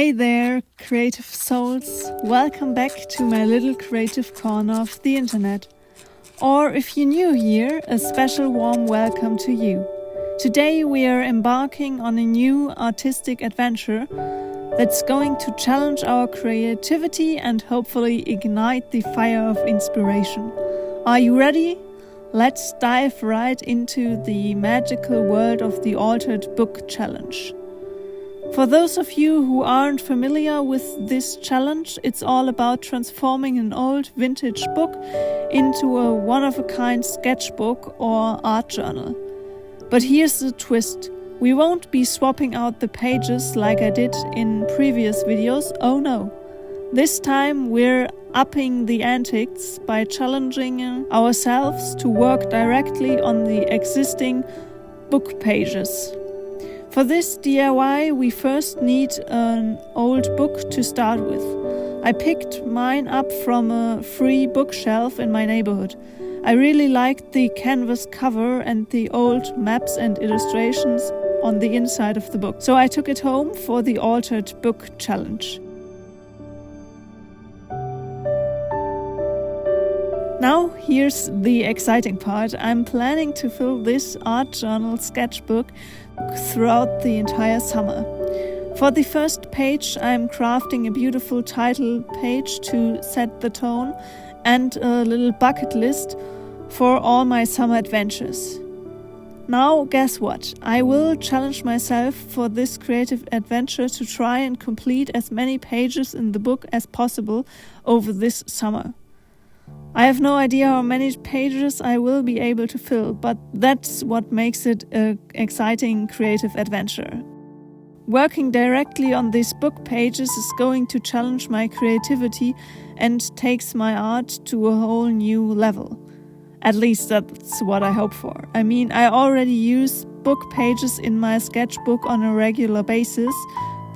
Hey there, creative souls! Welcome back to my little creative corner of the internet. Or if you're new here, a special warm welcome to you. Today we are embarking on a new artistic adventure that's going to challenge our creativity and hopefully ignite the fire of inspiration. Are you ready? Let's dive right into the magical world of the altered book challenge. For those of you who aren't familiar with this challenge, it's all about transforming an old vintage book into a one-of-a-kind sketchbook or art journal. But here's the twist. We won't be swapping out the pages like I did in previous videos, oh no. This time we're upping the antics by challenging ourselves to work directly on the existing book pages. For this DIY, we first need an old book to start with. I picked mine up from a free bookshelf in my neighborhood. I really liked the canvas cover and the old maps and illustrations on the inside of the book, so I took it home for the altered book challenge. Now, here's the exciting part. I'm planning to fill this art journal sketchbook throughout the entire summer. For the first page, I'm crafting a beautiful title page to set the tone and a little bucket list for all my summer adventures. Now, guess what? I will challenge myself for this creative adventure to try and complete as many pages in the book as possible over this summer. I have no idea how many pages I will be able to fill, but that's what makes it an exciting creative adventure. Working directly on these book pages is going to challenge my creativity and takes my art to a whole new level. At least that's what I hope for. I mean, I already use book pages in my sketchbook on a regular basis,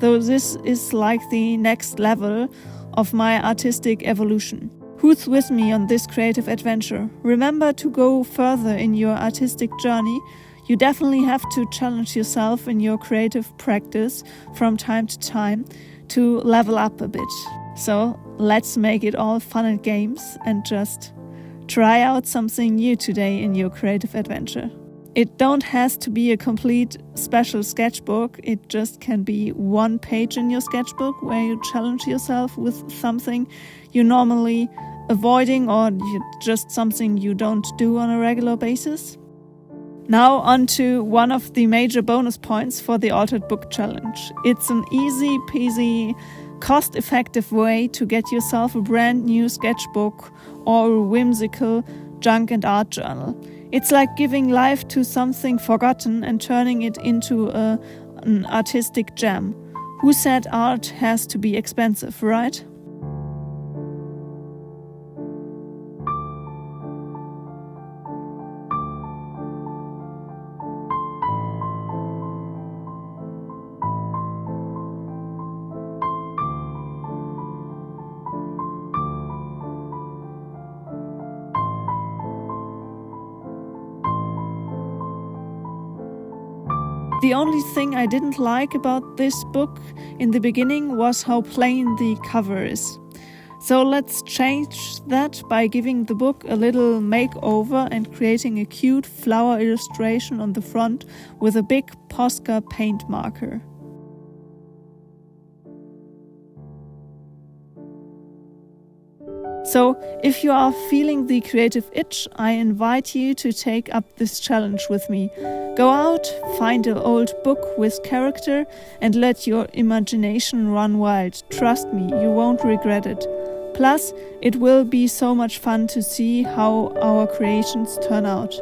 though this is like the next level of my artistic evolution. Who's with me on this creative adventure? Remember to go further in your artistic journey. You definitely have to challenge yourself in your creative practice from time to time to level up a bit. So let's make it all fun and games and just try out something new today in your creative adventure. It don't has to be a complete special sketchbook. It just can be one page in your sketchbook where you challenge yourself with something you normally avoiding or just something you don't do on a regular basis. Now on to one of the major bonus points for the Altered Book Challenge. It's an easy peasy, cost-effective way to get yourself a brand new sketchbook or a whimsical junk and art journal. It's like giving life to something forgotten and turning it into an artistic gem. Who said art has to be expensive, right? The only thing I didn't like about this book in the beginning was how plain the cover is. So let's change that by giving the book a little makeover and creating a cute flower illustration on the front with a big Posca paint marker. So, if you are feeling the creative itch, I invite you to take up this challenge with me. Go out, find an old book with character and let your imagination run wild. Trust me, you won't regret it. Plus, it will be so much fun to see how our creations turn out.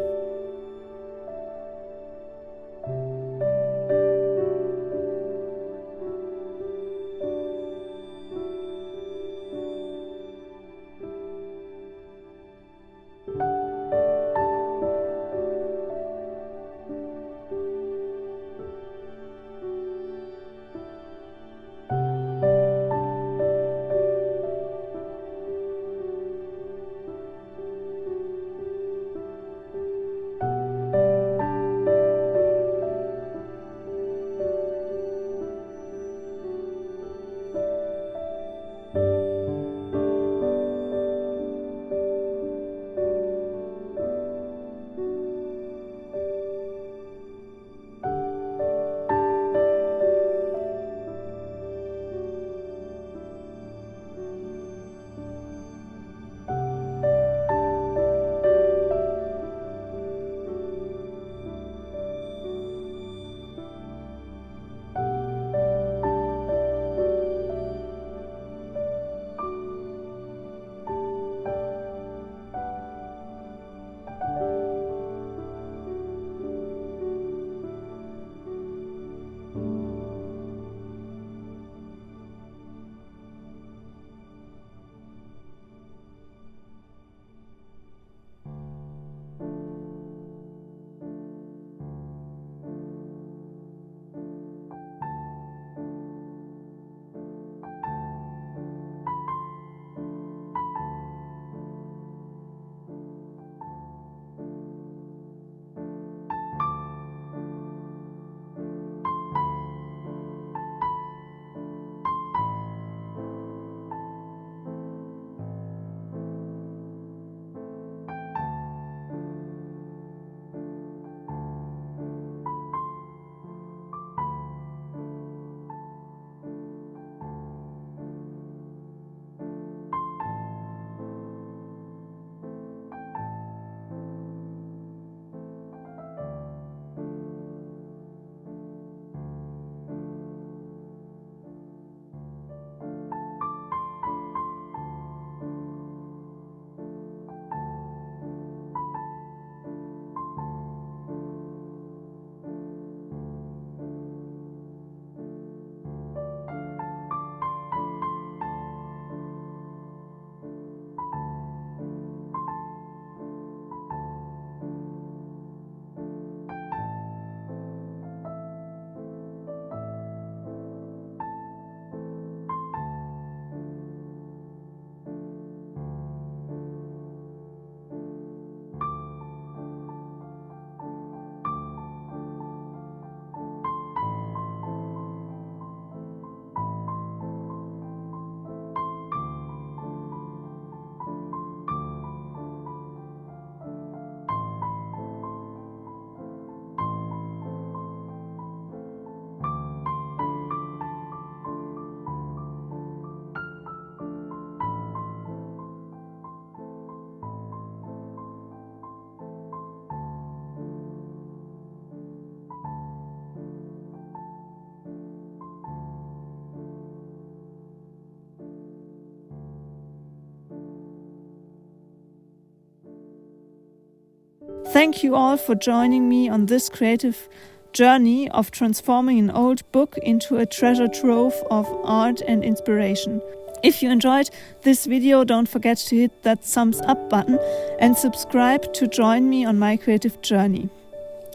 Thank you all for joining me on this creative journey of transforming an old book into a treasure trove of art and inspiration. If you enjoyed this video, don't forget to hit that thumbs up button and subscribe to join me on my creative journey.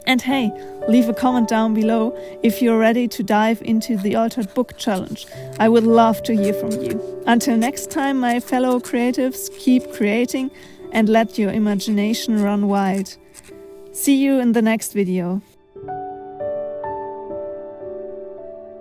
And hey, leave a comment down below if you're ready to dive into the Altered Book Challenge. I would love to hear from you. Until next time, my fellow creatives, keep creating and let your imagination run wild. See you in the next video.